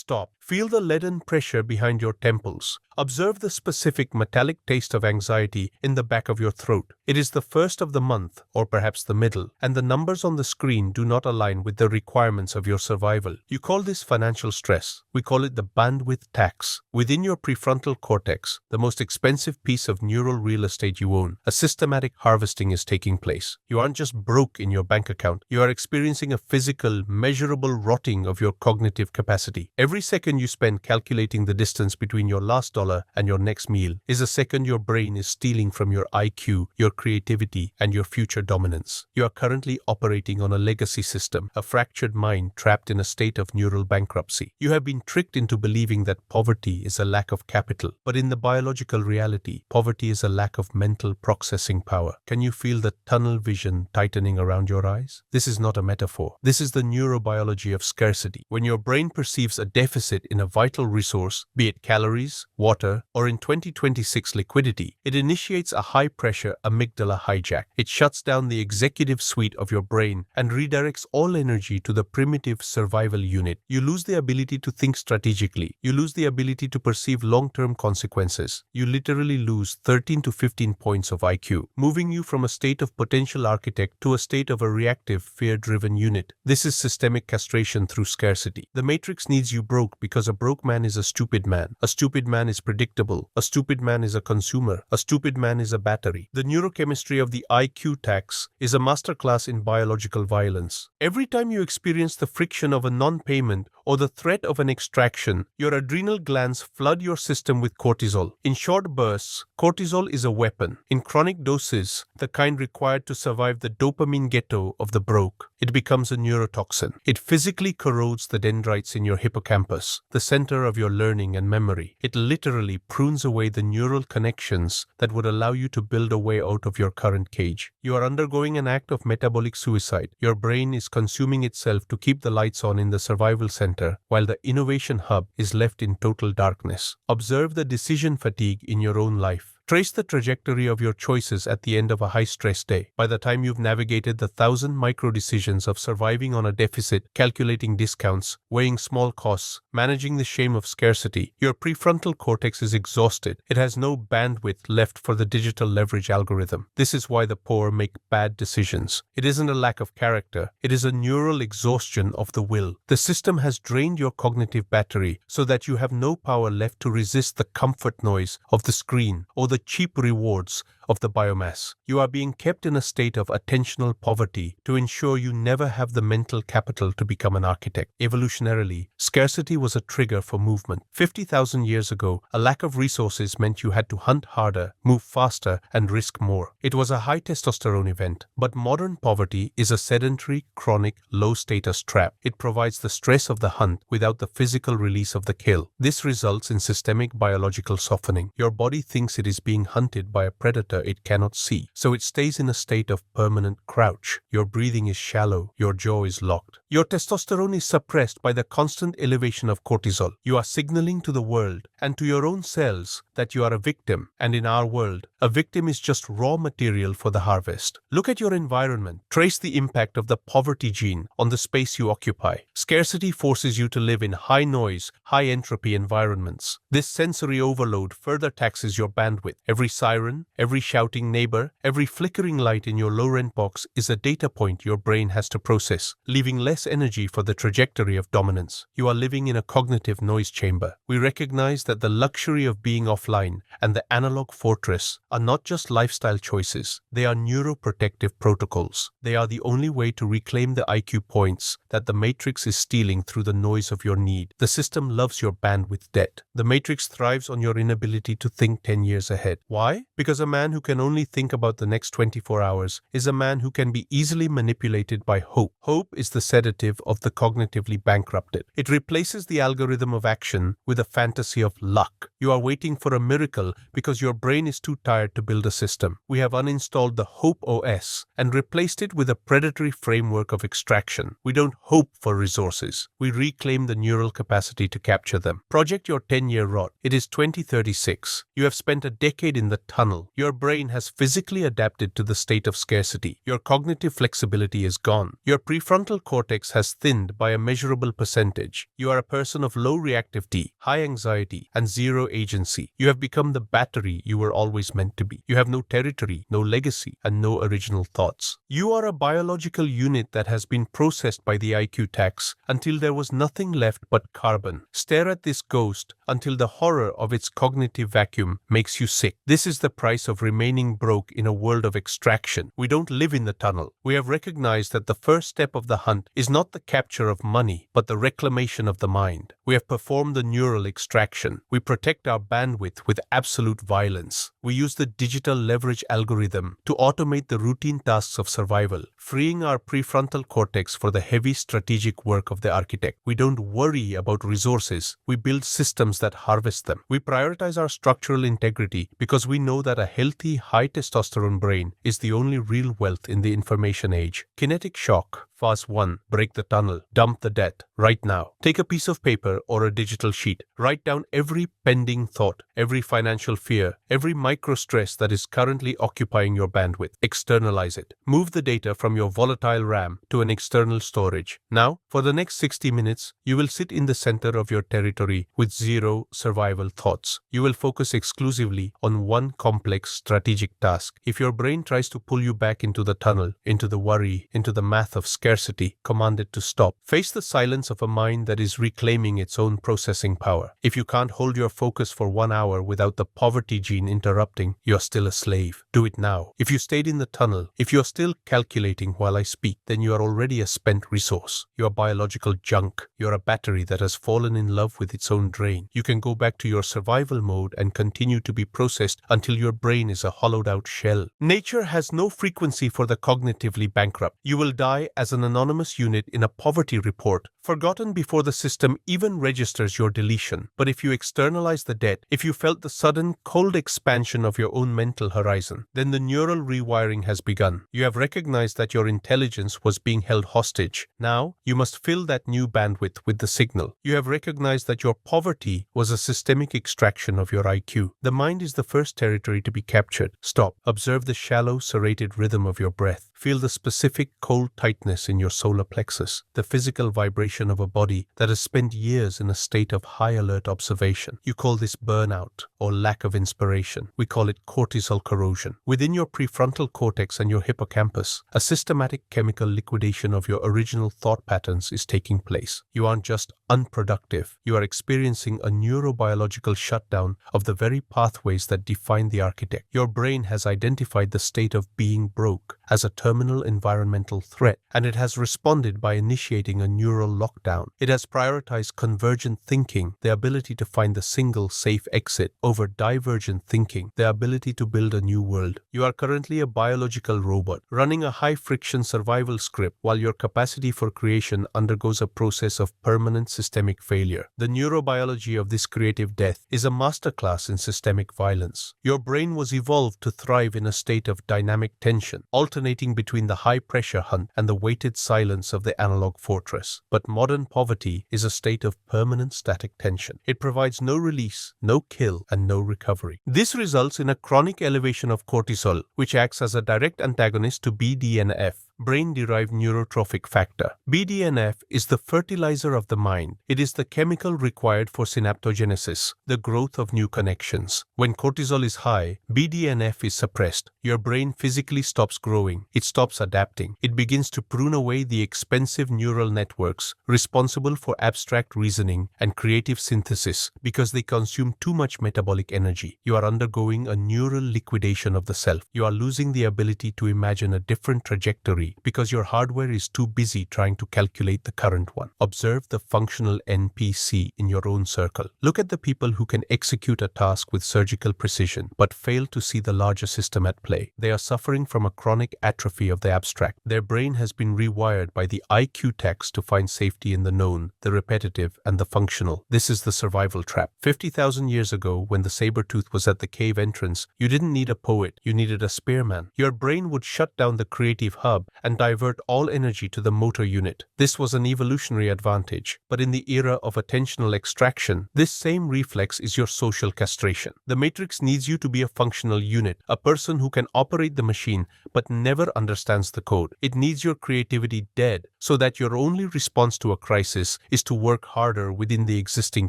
Stop. Feel the leaden pressure behind your temples. Observe the specific metallic taste of anxiety in the back of your throat. It is the first of the month, or perhaps the middle, and the numbers on the screen do not align with the requirements of your survival. You call this financial stress. We call it the bandwidth tax. Within your prefrontal cortex, the most expensive piece of neural real estate you own, a systematic harvesting is taking place. You aren't just broke in your bank account. You are experiencing a physical, measurable rotting of your cognitive capacity. Every second you spend calculating the distance between your last dollar and your next meal is a second your brain is stealing from your IQ, your creativity, and your future dominance. You are currently operating on a legacy system, a fractured mind trapped in a state of neural bankruptcy. You have been tricked into believing that poverty is a lack of capital, but in the biological reality, poverty is a lack of mental processing power. Can you feel the tunnel vision tightening around your eyes? This is not a metaphor. This is the neurobiology of scarcity. When your brain perceives a deficit in a vital resource, be it calories, water, or in 2026 liquidity, it initiates a high-pressure amygdala hijack. It shuts down the executive suite of your brain and redirects all energy to the primitive survival unit. You lose the ability to think strategically. You lose the ability to perceive long-term consequences. You literally lose 13 to 15 points of IQ, moving you from a state of potential architect to a state of a reactive, fear-driven unit. This is systemic castration through scarcity. The matrix needs you broke because a broke man is a stupid man. A stupid man is predictable. A stupid man is a consumer. A stupid man is a battery. The neurochemistry of the IQ tax is a masterclass in biological violence. Every time you experience the friction of a non-payment or the threat of an extraction, your adrenal glands flood your system with cortisol. In short bursts, cortisol is a weapon. In chronic doses, the kind required to survive the dopamine ghetto of the broke, it becomes a neurotoxin. It physically corrodes the dendrites in your hippocampus, the center of your learning and memory. It literally prunes away the neural connections that would allow you to build a way out of your current cage. You are undergoing an act of metabolic suicide. Your brain is consuming itself to keep the lights on in the survival center, while the innovation hub is left in total darkness. Observe the decision fatigue in your own life. Trace the trajectory of your choices at the end of a high-stress day. By the time you've navigated the 1,000 micro-decisions of surviving on a deficit, calculating discounts, weighing small costs, managing the shame of scarcity, your prefrontal cortex is exhausted. It has no bandwidth left for the digital leverage algorithm. This is why the poor make bad decisions. It isn't a lack of character. It is a neural exhaustion of the will. The system has drained your cognitive battery so that you have no power left to resist the comfort noise of the screen or the cheap rewards of the biomass. You are being kept in a state of attentional poverty to ensure you never have the mental capital to become an architect. Evolutionarily, scarcity was a trigger for movement. 50,000 years ago, a lack of resources meant you had to hunt harder, move faster, and risk more. It was a high testosterone event. But modern poverty is a sedentary, chronic, low-status trap. It provides the stress of the hunt without the physical release of the kill. This results in systemic biological softening. Your body thinks it is being hunted by a predator it cannot see, so it stays in a state of permanent crouch. Your breathing is shallow, your jaw is locked. Your testosterone is suppressed by the constant elevation of cortisol. You are signaling to the world and to your own cells that you are a victim, and in our world, a victim is just raw material for the harvest. Look at your environment. Trace the impact of the poverty gene on the space you occupy. Scarcity forces you to live in high-noise, high-entropy environments. This sensory overload further taxes your bandwidth. Every siren, every shouting neighbor, every flickering light in your low-rent box is a data point your brain has to process, leaving less energy for the trajectory of dominance. You are living in a cognitive noise chamber. We recognize that the luxury of being offline and the analog fortress are not just lifestyle choices. They are neuroprotective protocols. They are the only way to reclaim the IQ points that the matrix is stealing through the noise of your need. The system loves your bandwidth debt. The matrix thrives on your inability to think 10 years ahead. Why? Because a man who can only think about the next 24 hours is a man who can be easily manipulated by hope. Hope is the sedative of the cognitively bankrupted. It replaces the algorithm of action with a fantasy of luck. You are waiting for a miracle because your brain is too tired to build a system. We have uninstalled the Hope OS and replaced it with a predatory framework of extraction. We don't hope for resources. We reclaim the neural capacity to capture them. Project your 10-year rot. It is 2036. You have spent a decade in the tunnel. Your brain has physically adapted to the state of scarcity. Your cognitive flexibility is gone. Your prefrontal cortex has thinned by a measurable percentage. You are a person of low reactivity, high anxiety, and zero agency. You have become the battery you were always meant to be. You have no territory, no legacy, and no original thoughts. You are a biological unit that has been processed by the IQ tax until there was nothing left but carbon. Stare at this ghost until the horror of its cognitive vacuum makes you sick. This is the price of remaining broke in a world of extraction. We don't live in the tunnel. We have recognized that the first step of the hunt is not the capture of money, but the reclamation of the mind. We have performed the neural extraction. We protect our bandwidth with absolute violence. We use the digital leverage algorithm to automate the routine tasks of survival, freeing our prefrontal cortex for the heavy strategic work of the architect. We don't worry about resources. We build systems that harvest them. We prioritize our structural integrity because we know that a healthy, high testosterone brain is the only real wealth in the information age. Kinetic shock. Phase 1. Break the tunnel. Dump the debt. Right now. Take a piece of paper or a digital sheet. Write down every pending thought, every financial fear, every micro stress that is currently occupying your bandwidth. Externalize it. Move the data from your volatile RAM to an external storage. Now, for the next 60 minutes, you will sit in the center of your territory with zero survival thoughts. You will focus exclusively on one complex strategic task. If your brain tries to pull you back into the tunnel, into the worry, into the math of scarcity, command it to stop. Face the silence of a mind that is reclaiming its own processing power. If you can't hold your focus for 1 hour without the poverty gene interrupting, you're still a slave. Do it now. If you stayed in the tunnel, if you're still calculating while I speak, then you are already a spent resource. You're biological junk. You're a battery that has fallen in love with its own drain. You can go back to your survival mode and continue to be processed until your brain is a hollowed out shell. Nature has no frequency for the cognitively bankrupt. You will die as an anonymous unit in a poverty report, forgotten before the system even registers your deletion. But if you externalize the debt, if you felt the sudden cold expansion of your own mental horizon, then the neural rewiring has begun. You have recognized that your intelligence was being held hostage. Now, you must fill that new bandwidth with the signal. You have recognized that your poverty was a systemic extraction of your IQ. The mind is the first territory to be captured. Stop. Observe the shallow, serrated rhythm of your breath. Feel the specific cold tightness in your solar plexus, the physical vibration of a body that has spent years in a state of high alert observation. You call this burnout or lack of inspiration. We call it cortisol corrosion. Within your prefrontal cortex and your hippocampus, a systematic chemical liquidation of your original thought patterns is taking place. You aren't just unproductive. You are experiencing a neurobiological shutdown of the very pathways that define the architect. Your brain has identified the state of being broke as a terminal environmental threat, and it has responded by initiating a neural lockdown. It has prioritized convergent thinking, the ability to find the single safe exit, over divergent thinking, the ability to build a new world. You are currently a biological robot, running a high-friction survival script while your capacity for creation undergoes a process of permanent systemic failure. The neurobiology of this creative death is a masterclass in systemic violence. Your brain was evolved to thrive in a state of dynamic tension, alternating between the high-pressure hunt and the weighted silence of the analog fortress. But modern poverty is a state of permanent static tension. It provides no release, no kill, and no recovery. This results in a chronic elevation of cortisol, which acts as a direct antagonist to BDNF, brain-derived neurotrophic factor. BDNF is the fertilizer of the mind. It is the chemical required for synaptogenesis, the growth of new connections. When cortisol is high, BDNF is suppressed. Your brain physically stops growing. It stops adapting. It begins to prune away the expensive neural networks responsible for abstract reasoning and creative synthesis because they consume too much metabolic energy. You are undergoing a neural liquidation of the self. You are losing the ability to imagine a different trajectory battery because your hardware is too busy trying to calculate the current one. Observe the functional NPC in your own circle. Look at the people who can execute a task with surgical precision but fail to see the larger system at play. They are suffering from a chronic atrophy of the abstract. Their brain has been rewired by the IQ tax to find safety in the known, the repetitive, and the functional. This is the survival trap. 50,000 years ago, when the saber-tooth was at the cave entrance, you didn't need a poet, you needed a spearman. Your brain would shut down the creative hub and divert all energy to the motor unit. This was an evolutionary advantage, but in the era of attentional extraction, this same reflex is your social castration. The matrix needs you to be a functional unit, a person who can operate the machine but never understands the code. It needs your creativity dead so that your only response to a crisis is to work harder within the existing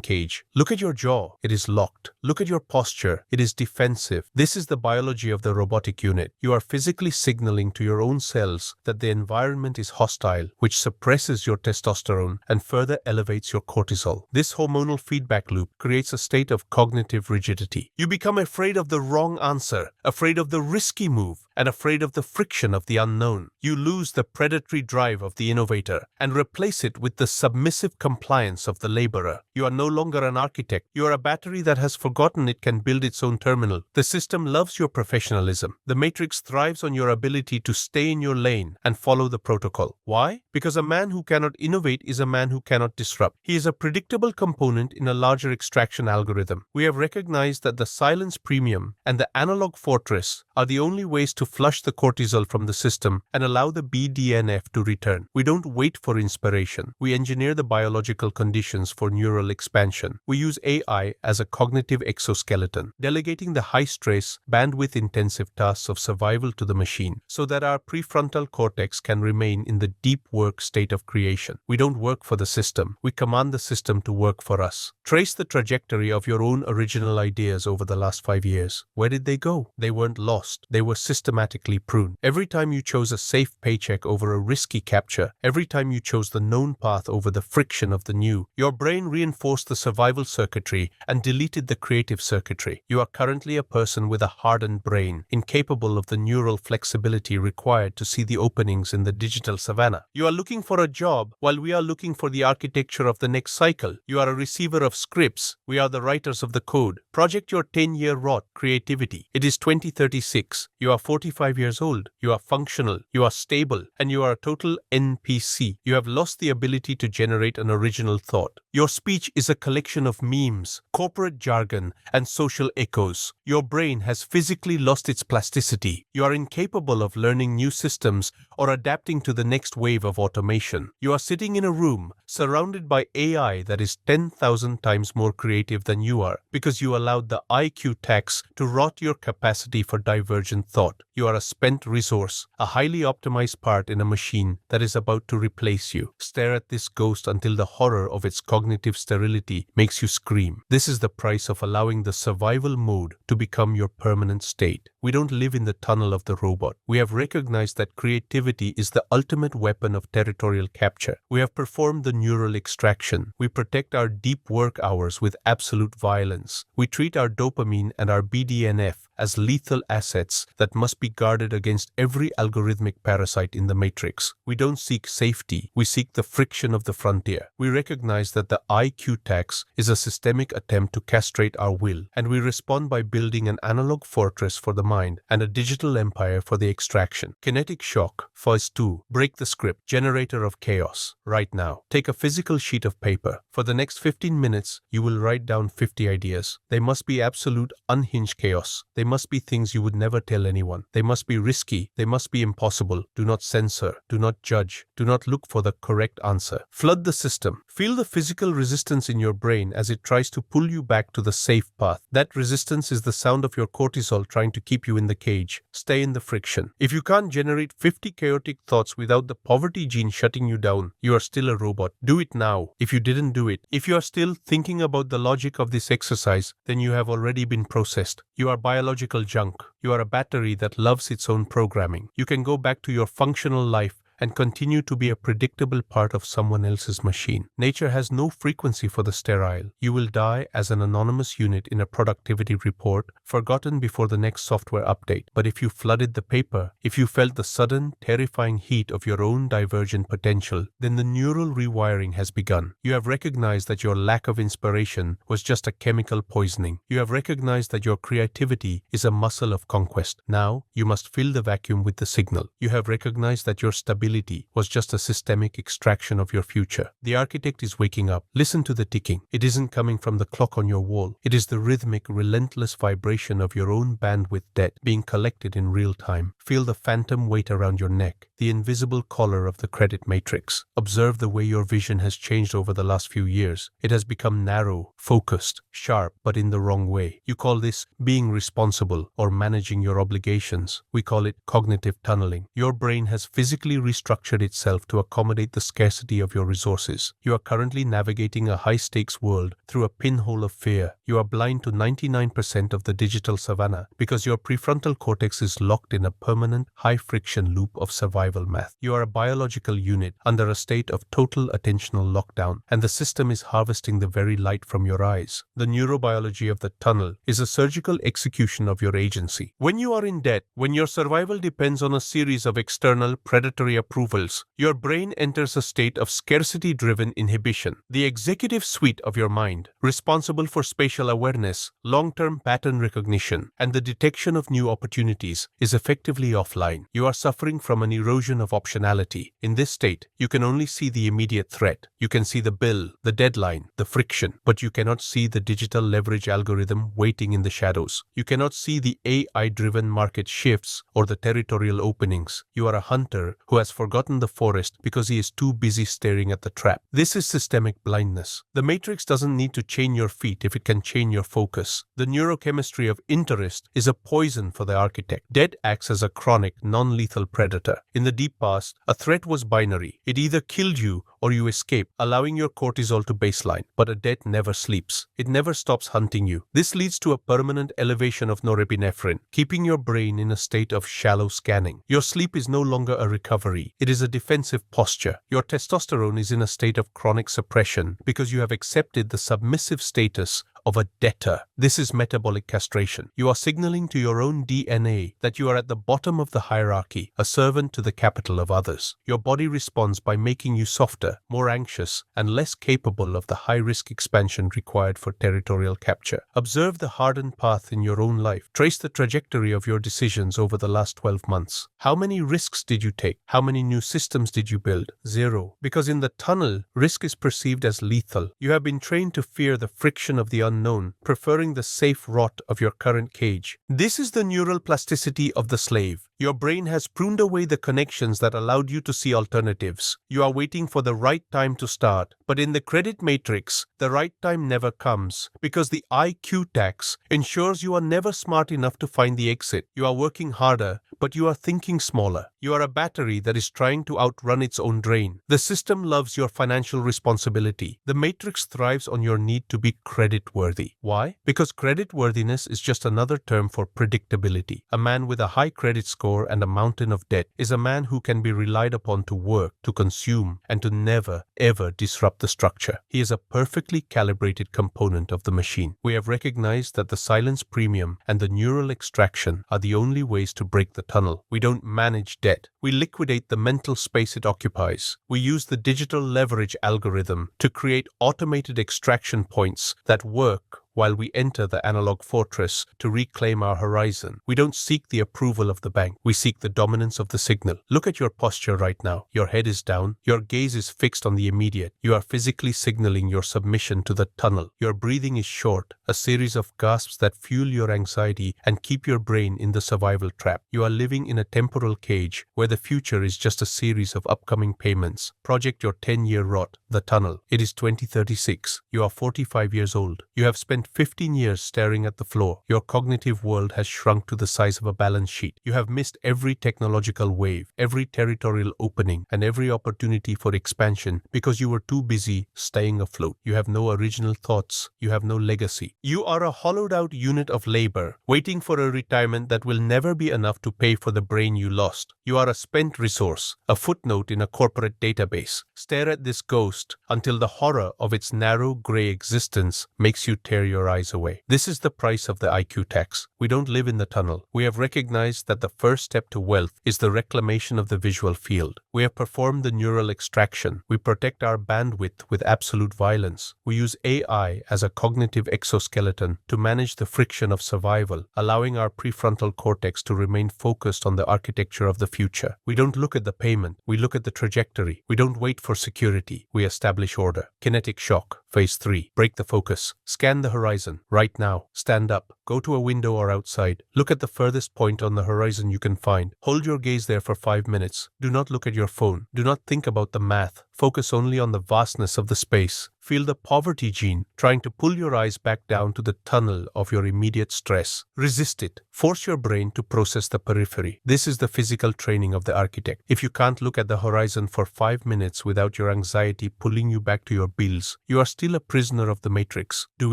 cage. Look at your jaw, it is locked. Look at your posture, it is defensive. This is the biology of the robotic unit. You are physically signaling to your own cells that the environment is hostile, which suppresses your testosterone and further elevates your cortisol. This hormonal feedback loop creates a state of cognitive rigidity. You become afraid of the wrong answer, afraid of the risky move, and afraid of the friction of the unknown. You lose the predatory drive of the innovator and replace it with the submissive compliance of the laborer. You are no longer an architect. You are a battery that has forgotten it can build its own terminal. The system loves your professionalism. The matrix thrives on your ability to stay in your lane and follow the protocol. Why? Because a man who cannot innovate is a man who cannot disrupt. He is a predictable component in a larger extraction algorithm. We have recognized that the silence premium and the analog fortress are the only ways to flush the cortisol from the system and allow the BDNF to return. We don't wait for inspiration. We engineer the biological conditions for neural expansion. We use AI as a cognitive exoskeleton, delegating the high-stress, bandwidth-intensive tasks of survival to the machine so that our prefrontal cortex can remain in the deep work state of creation. We don't work for the system. We command the system to work for us. Trace the trajectory of your own original ideas over the last 5 years. Where did they go? They weren't lost. They were systematically pruned. Every time you chose a safe paycheck over a risky capture, every time you chose the known path over the friction of the new, your brain reinforced the survival circuitry and deleted the creative circuitry. You are currently a person with a hardened brain, incapable of the neural flexibility required to see the openings in the digital savannah. You are looking for a job while we are looking for the architecture of the next cycle. You are a receiver of scripts. We are the writers of the code. Project your 10-year rot creativity. It is 2036. You are 45 years old. You are functional. You are stable. And you are a total NPC. You have lost the ability to generate an original thought. Your speech is a collection of memes, corporate jargon, and social echoes. Your brain has physically lost its plasticity. You are incapable of learning new systems or adapting to the next wave of automation. You are sitting in a room surrounded by AI that is 10,000 times more creative than you are because you allowed the IQ tax to rot your capacity for divergent thought. You are a spent resource, a highly optimized part in a machine that is about to replace you. Stare at this ghost until the horror of its cognitive sterility makes you scream. This is the price of allowing the survival mode to become your permanent state. We don't live in the tunnel of the robot. We have recognized that creativity is the ultimate weapon of territorial capture. We have performed the neural extraction. We protect our deep work hours with absolute violence. We treat our dopamine and our BDNF as lethal assets that must be guarded against every algorithmic parasite in the matrix. We don't seek safety. We seek the friction of the frontier. We recognize that the IQ tax is a systemic attempt to castrate our will, and we respond by building an analog fortress for the mind and a digital empire for the extraction. Kinetic shock. Phase 2. Break the script. Generator of chaos. Right now. Take a physical sheet of paper. For the next 15 minutes, you will write down 50 ideas. They must be absolute unhinged chaos. They must be things you would never tell anyone. They must be risky. They must be impossible. Do not censor. Do not judge. Do not look for the correct answer. Flood the system. Feel the physical resistance in your brain as it tries to pull you back to the safe path. That resistance is the sound of your cortisol trying to keep you in the cage. Stay in the friction. If you can't generate 50 chaotic thoughts without the poverty gene shutting you down, you are still a robot. Do it now. If you didn't do it, if you are still thinking about the logic of this exercise, then you have already been processed. You are biological junk. You are a battery that loves its own programming. You can go back to your functional life and continue to be a predictable part of someone else's machine. Nature has no frequency for the sterile. You will die as an anonymous unit in a productivity report, forgotten before the next software update. But if you flooded the paper, if you felt the sudden, terrifying heat of your own divergent potential, then the neural rewiring has begun. You have recognized that your lack of inspiration was just a chemical poisoning. You have recognized that your creativity is a muscle of conquest. Now, you must fill the vacuum with the signal. You have recognized that your stability was just a systemic extraction of your future. The architect is waking up. Listen to the ticking. It isn't coming from the clock on your wall. It is the rhythmic, relentless vibration of your own bandwidth debt being collected in real time. Feel the phantom weight around your neck, the invisible collar of the credit matrix. Observe the way your vision has changed over the last few years. It has become narrow, focused, sharp, but in the wrong way. You call this being responsible or managing your obligations. We call it cognitive tunneling. Your brain has physically restructured itself to accommodate the scarcity of your resources. You are currently navigating a high-stakes world through a pinhole of fear. You are blind to 99% of the digital savannah because your prefrontal cortex is locked in a permanent, high-friction loop of survival math. You are a biological unit under a state of total attentional lockdown, and the system is harvesting the very light from your eyes. The neurobiology of the tunnel is a surgical execution of your agency. When you are in debt, when your survival depends on a series of external predatory approvals, your brain enters a state of scarcity-driven inhibition. The executive suite of your mind, responsible for spatial awareness, long-term pattern recognition, and the detection of new opportunities, is effectively offline. You are suffering from an erosion of optionality. In this state, you can only see the immediate threat. You can see the bill, the deadline, the friction, but you cannot see the digital leverage algorithm waiting in the shadows. You cannot see the AI-driven market shifts or the territorial openings. You are a hunter who has forgotten the forest because he is too busy staring at the trap. This is systemic blindness. The matrix doesn't need to chain your feet if it can chain your focus. The neurochemistry of interest is a poison for the architect. Debt acts as a chronic, non-lethal predator. In the deep past, a threat was binary. It either killed you or you escaped, allowing your cortisol to baseline. But a debt never sleeps. It never stops hunting you. This leads to a permanent elevation of norepinephrine, keeping your brain in a state of shallow scanning. Your sleep is no longer a recovery. It is a defensive posture. Your testosterone is in a state of chronic suppression because you have accepted the submissive status of a debtor. This is metabolic castration. You are signaling to your own DNA that you are at the bottom of the hierarchy, a servant to the capital of others. Your body responds by making you softer, more anxious, and less capable of the high-risk expansion required for territorial capture. Observe the hardened path in your own life. Trace the trajectory of your decisions over the last 12 months. How many risks did you take? How many new systems did you build? Zero. Because in the tunnel, risk is perceived as lethal. You have been trained to fear the friction of the unknown, preferring the safe rot of your current cage. This is the neural plasticity of the slave. Your brain has pruned away the connections that allowed you to see alternatives. You are waiting for the right time to start. But in the credit matrix, the right time never comes because the IQ tax ensures you are never smart enough to find the exit. You are working harder, but you are thinking smaller. You are a battery that is trying to outrun its own drain. The system loves your financial responsibility. The matrix thrives on your need to be creditworthy. Why? Because creditworthiness is just another term for predictability. A man with a high credit score and a mountain of debt is a man who can be relied upon to work, to consume, and to never, ever disrupt the structure. He is a perfectly calibrated component of the machine. We have recognized that the silence premium and the neural extraction are the only ways to break the tunnel. We don't manage debt. We liquidate the mental space it occupies. We use the digital leverage algorithm to create automated extraction points that work while we enter the analog fortress to reclaim our horizon. We don't seek the approval of the bank. We seek the dominance of the signal. Look at your posture right now. Your head is down. Your gaze is fixed on the immediate. You are physically signaling your submission to the tunnel. Your breathing is short, a series of gasps that fuel your anxiety and keep your brain in the survival trap. You are living in a temporal cage where the future is just a series of upcoming payments. Project your 10-year rot, the tunnel. It is 2036. You are 45 years old. You have spent spent 15 years staring at the floor. Your cognitive world has shrunk to the size of a balance sheet. You have missed every technological wave, every territorial opening, and every opportunity for expansion because you were too busy staying afloat. You have no original thoughts. You have no legacy. You are a hollowed-out unit of labor, waiting for a retirement that will never be enough to pay for the brain you lost. You are a spent resource, a footnote in a corporate database. Stare at this ghost until the horror of its narrow gray existence makes you tear your eyes away. This is the price of the IQ tax. We don't live in the tunnel. We have recognized that the first step to wealth is the reclamation of the visual field. We have performed the neural extraction. We protect our bandwidth with absolute violence. We use AI as a cognitive exoskeleton to manage the friction of survival, allowing our prefrontal cortex to remain focused on the architecture of the future. We don't look at the payment. We look at the trajectory. We don't wait for security. We establish order. Kinetic shock. Phase 3. Break the focus. Scan the horizon. Right now. Stand up. Go to a window or outside. Look at the furthest point on the horizon you can find. Hold your gaze there for 5 minutes. Do not look at your phone. Do not think about the math. Focus only on the vastness of the space. Feel the poverty gene trying to pull your eyes back down to the tunnel of your immediate stress. Resist it. Force your brain to process the periphery. This is the physical training of the architect. If you can't look at the horizon for 5 minutes without your anxiety pulling you back to your bills, you are still a prisoner of the matrix. Do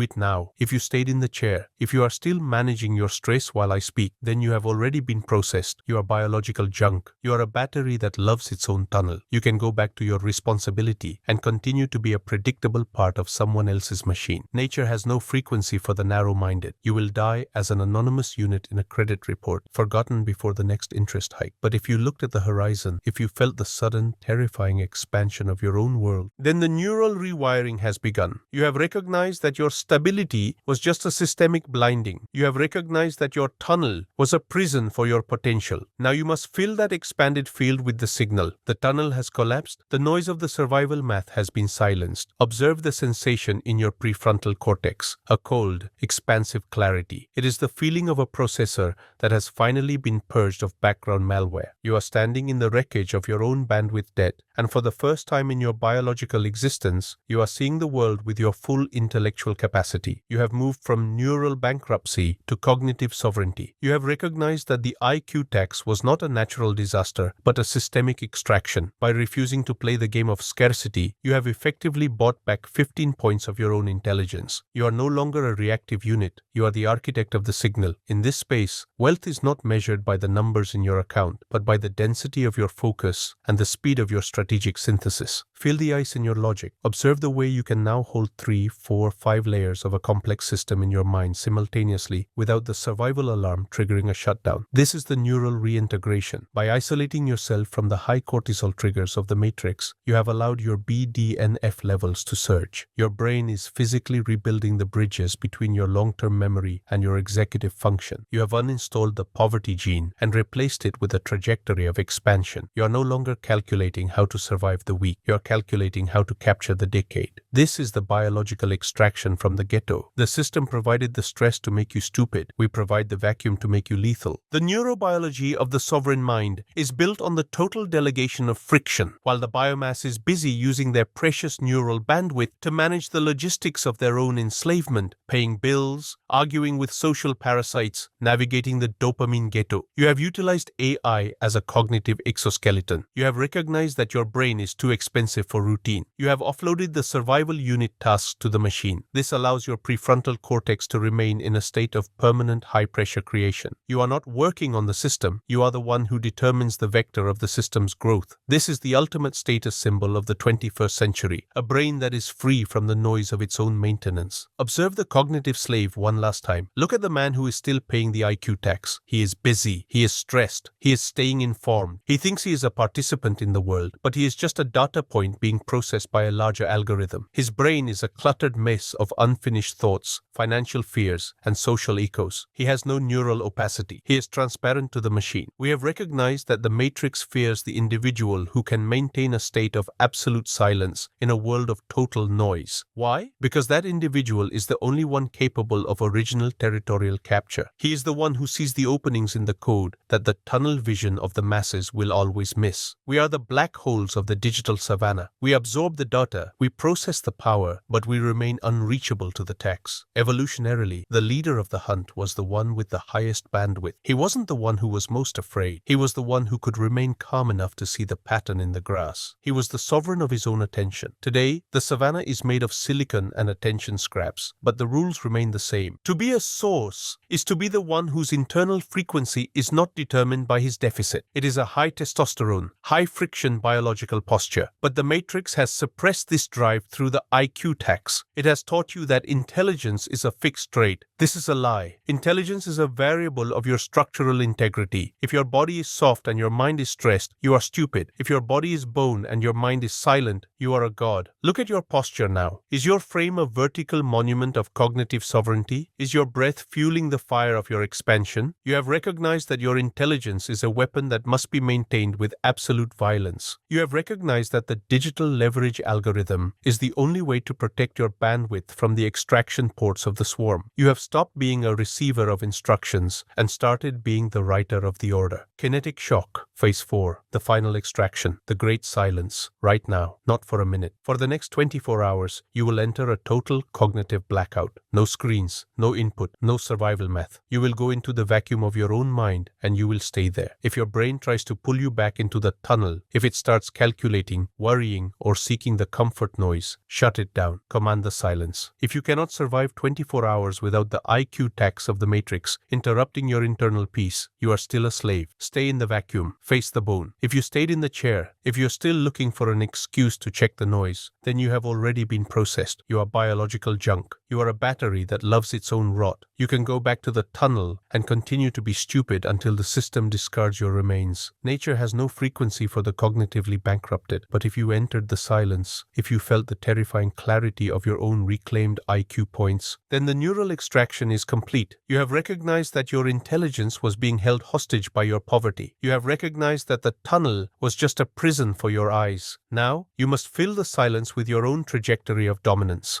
it now. If you stayed in the chair, if you are still managing your stress while I speak, then you have already been processed. You are biological junk. You are a battery that loves its own tunnel. You can go back to your responsibility and continue to be a predictable part of someone else's machine. Nature has no frequency for the narrow-minded. You will die as an anonymous unit in a credit report, forgotten before the next interest hike. But if you looked at the horizon, if you felt the sudden, terrifying expansion of your own world, then the neural rewiring has begun. You have recognized that your stability was just a systemic blinding. You have recognized that your tunnel was a prison for your potential. Now you must fill that expanded field with the signal. The tunnel has collapsed. The noise of the survival math has been silenced. Observe the sensation in your prefrontal cortex, a cold, expansive clarity. It is the feeling of a processor that has finally been purged of background malware. You are standing in the wreckage of your own bandwidth debt, and for the first time in your biological existence, you are seeing the world with your full intellectual capacity. You have moved from neural bankruptcy to cognitive sovereignty. You have recognized that the IQ tax was not a natural disaster, but a systemic extraction. By refusing to play the game of scarcity, you have effectively bought back 15 points of your own intelligence. You are no longer a reactive unit. You are the architect of the signal. In this space, wealth is not measured by the numbers in your account, but by the density of your focus and the speed of your strategic synthesis. Feel the ice in your logic. Observe the way you can now hold 3, 4, 5 layers of a complex system in your mind simultaneously without the survival alarm triggering a shutdown. This is the neural reintegration. By isolating yourself from the high cortisol triggers of the matrix, you have allowed your BDNF levels to surge. Your brain is physically rebuilding the bridges between your long-term memory and your executive function. You have uninstalled the poverty gene and replaced it with a trajectory of expansion. You are no longer calculating how to survive the week. You are calculating how to capture the decade. This is the biological extraction from the ghetto. The system provided the stress to make you stupid. We provide the vacuum to make you lethal. The neurobiology of the sovereign mind is built on the total delegation of friction, while the biomass is busy using their precious neural bandwidth to manage the logistics of their own enslavement, paying bills, arguing with social parasites, navigating the dopamine ghetto. You have utilized AI as a cognitive exoskeleton. You have recognized that your brain is too expensive for routine. You have offloaded the survival unit tasks to the machine. This allows your prefrontal cortex to remain in a state of permanent high-pressure creation. You are not working on the system. You are the one who determines the vector of the system's growth. This is the ultimate status symbol of the 21st century, a brain that is free from the noise of its own maintenance. Observe the cognitive slave one last time. Look at the man who is still paying the IQ tax. He is busy. He is stressed. He is staying informed. He thinks he is a participant in the world, but he is just a data point being processed by a larger algorithm. His brain is a cluttered mess of unfinished thoughts, financial fears, and social echoes. He has no neural opacity. He is transparent to the machine. We have recognized that the matrix fears the individual who can maintain a state of absolute silence in a world of total noise. Why? Because that individual is the only one capable of original territorial capture. He is the one who sees the openings in the code that the tunnel vision of the masses will always miss. We are the black holes of the digital savannah. savannah. We absorb the data, we process the power, but we remain unreachable to the tax. Evolutionarily, the leader of the hunt was the one with the highest bandwidth. He wasn't the one who was most afraid. He was the one who could remain calm enough to see the pattern in the grass. He was the sovereign of his own attention. Today, the savannah is made of silicon and attention scraps, but the rules remain the same. To be a source is to be the one whose internal frequency is not determined by his deficit. It is a high testosterone, high friction biological posture. But the matrix has suppressed this drive through the IQ tax. It has taught you that intelligence is a fixed trait. This is a lie. Intelligence is a variable of your structural integrity. If your body is soft and your mind is stressed, you are stupid. If your body is bone and your mind is silent, you are a god. Look at your posture now. Is your frame a vertical monument of cognitive sovereignty? Is your breath fueling the fire of your expansion? You have recognized that your intelligence is a weapon that must be maintained with absolute violence. You have recognized that the digital leverage algorithm is the only way to protect your bandwidth from the extraction ports of the swarm. You have stopped being a receiver of instructions and started being the writer of the order. Kinetic shock, phase 4, the final extraction, the great silence, right now, not for a minute. For the next 24 hours, you will enter a total cognitive blackout. No screens, no input, no survival math. You will go into the vacuum of your own mind and you will stay there. If your brain tries to pull you back into the tunnel, if it starts calculating, worrying, or seeking the comfort noise, shut it down. Command the silence. If you cannot survive 24 hours without the IQ tax of the matrix interrupting your internal peace, you are still a slave. Stay in the vacuum. Face the bone. If you stayed in the chair, if you're still looking for an excuse to check the noise, then you have already been processed. You are biological junk. You are a battery that loves its own rot. You can go back to the tunnel and continue to be stupid until the system discards your remains. Nature has no frequency for the cognitively bankrupted, but if you entered the silence, if you felt the terrifying clarity of your own reclaimed IQ points, then the neural extraction is complete. You have recognized that your intelligence was being held hostage by your poverty. You have recognized that the tunnel was just a prison for your eyes. Now, you must fill the silence with your own trajectory of dominance.